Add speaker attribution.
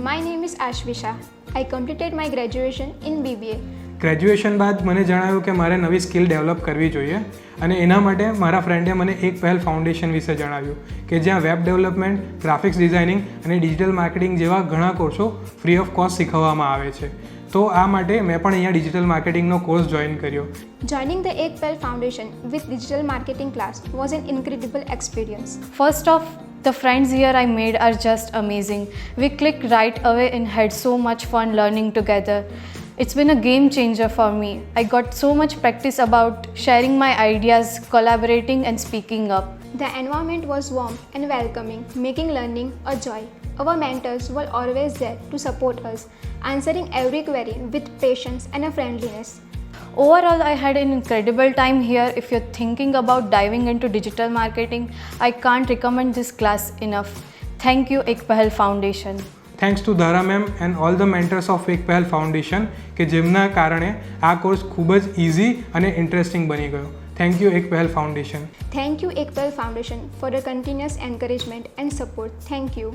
Speaker 1: My name is Ashvisha. I completed my graduation in BBA.
Speaker 2: Graduation બાદ મને જણાવ્યું કે મારે નવી સ્કિલ ડેવલપ કરવી જોઈએ અને એના માટે મારા ફ્રેન્ડે મને એક પહેલ ફાઉન્ડેશન વિશે જણાવ્યું કે જ્યાં વેબ ડેવલપમેન્ટ, ગ્રાફિક્સ ડિઝાઇનિંગ અને ડિજિટલ માર્કેટિંગ જેવા ઘણા કોર્સો ફ્રી ઓફ કોસ્ટ શીખવવામાં આવે છે. તો આ માટે મેં પણ અહીંયા ડિજિટલ માર્કેટિંગનો કોર્સ જોઈન કર્યો.
Speaker 1: Joining the Ek Pearl Foundation with digital marketing class was an incredible experience.
Speaker 3: First off, the friends here I made are just amazing. We clicked right away and had so much fun learning together. It's been a game changer for me. I got so much practice about sharing my ideas, collaborating and speaking up.
Speaker 1: The environment was warm and welcoming, making learning a joy. Our mentors were always there to support us, answering every query with patience and a friendliness.
Speaker 3: Overall, I had an incredible time here. If you're thinking about diving into digital marketing, I can't recommend this class enough. Thank you, Ek Pearl Foundation.
Speaker 2: Thanks to Dhara ma'am and all the mentors of Ek Pahel foundation કે જેમના કારણે આ course ખૂબ જ easy અને interesting બની ગયો. Thank you એક Pahel foundation.
Speaker 1: Thank you, Ek Pearl Foundation, for your continuous encouragement and support. Thank you.